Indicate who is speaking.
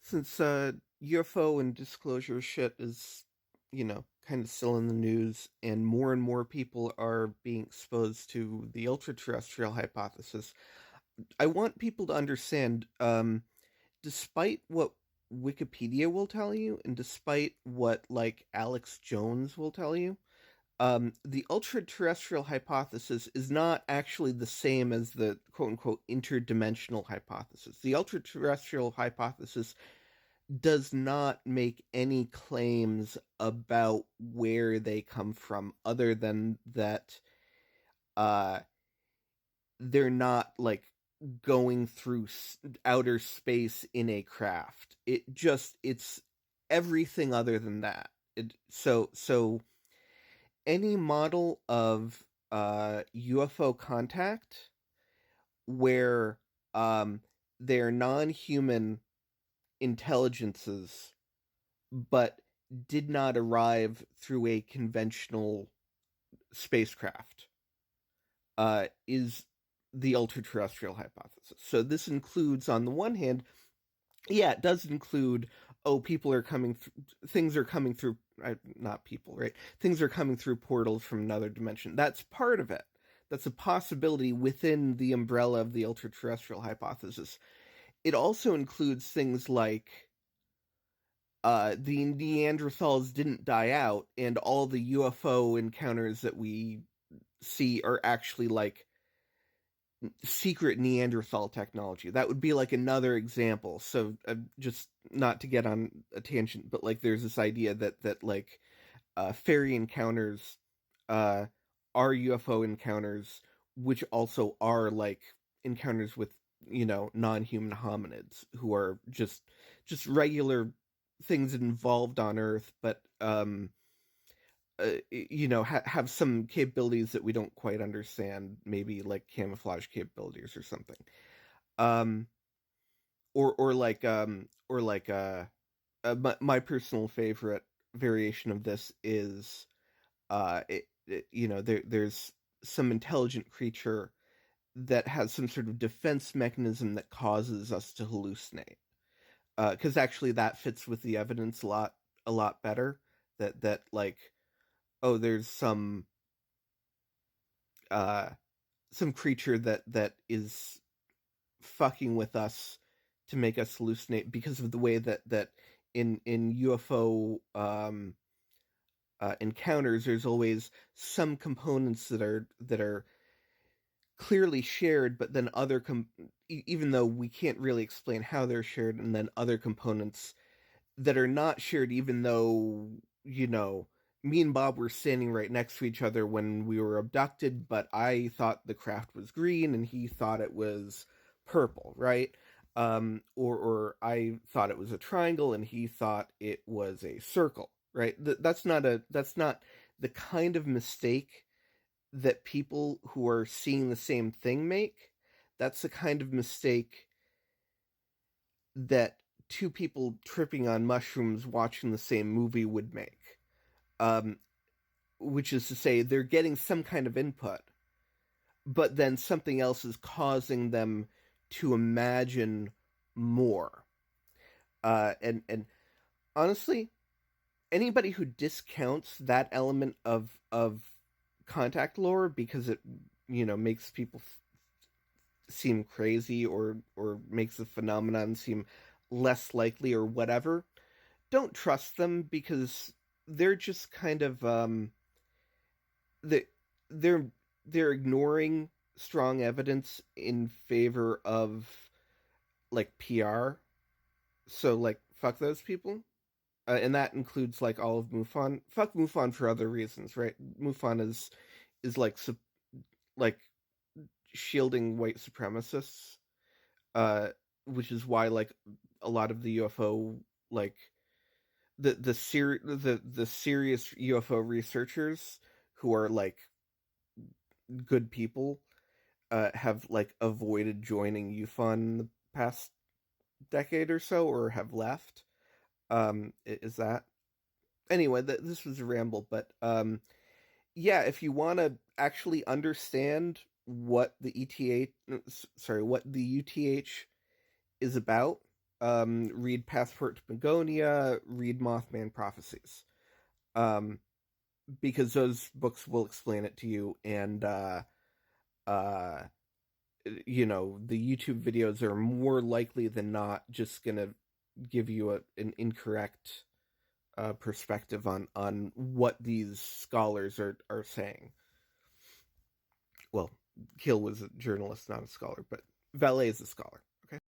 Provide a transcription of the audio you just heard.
Speaker 1: Since UFO and disclosure shit is, kind of still in the news, and more people are being exposed to the ultra terrestrial hypothesis, I want people to understand, despite what Wikipedia will tell you, and despite what, like, Alex Jones will tell you, the ultra terrestrial hypothesis is not actually the same as the quote unquote interdimensional hypothesis. The ultra terrestrial hypothesis does not make any claims about where they come from other than that uh they're not like going through outer space in a craft. It's everything other than that. So any model of UFO contact where they're non-human intelligences but did not arrive through a conventional spacecraft, is the ultra terrestrial hypothesis. So this includes, on the one hand, yeah, it does include, oh, people are coming, things are coming through, not people, right? Things are coming through portals from another dimension. That's part of it. That's a possibility within the umbrella of the ultra terrestrial hypothesis. It also includes things like the Neanderthals didn't die out, and all the UFO encounters that we see are actually like secret Neanderthal technology. That would be like another example. So just not to get on a tangent, but like there's this idea that like fairy encounters uh, are UFO encounters, which also are like encounters with non-human hominids who are just regular things involved on Earth, but have some capabilities that we don't quite understand, maybe like camouflage capabilities or something. Um, my personal favorite variation of this is there's some intelligent creature that has some sort of defense mechanism that causes us to hallucinate. Because actually that fits with the evidence a lot better. That like, oh, there's uh some creature that is fucking with us to make us hallucinate because of the way that in UFO encounters there's always some components that are clearly shared, but then even though we can't really explain how they're shared, and then other components that are not shared, even though me and Bob were standing right next to each other when we were abducted, but I thought the craft was green and he thought it was purple, right? Or I thought it was a triangle and he thought it was a circle, right? That's not the kind of mistake that people who are seeing the same thing make. That's the kind of mistake that two people tripping on mushrooms watching the same movie would make. Um, which is to say, they're getting some kind of input, but then something else is causing them to imagine more. And honestly, anybody who discounts that element of contact lore because it makes people seem crazy, or makes the phenomenon seem less likely or whatever, don't trust them, because they're just kind of they they're they're ignoring strong evidence in favor of like PR. So like fuck those people. And that includes like all of MUFON. Fuck MUFON for other reasons, right? MUFON is like like shielding white supremacists, uh, which is why like a lot of the UFO, like the serious UFO researchers who are like good people, have like avoided joining UFON the past decade or so, or have left. Is that anyway? This was a ramble, but yeah, if you want to actually understand what the what the UTH is about, read Passport to Begonia, read Mothman Prophecies. Because those books will explain it to you, and uh, the YouTube videos are more likely than not just gonna give you an incorrect perspective on what these scholars are saying. Well, Kill was a journalist, not a scholar, but Vallée is a scholar. Okay.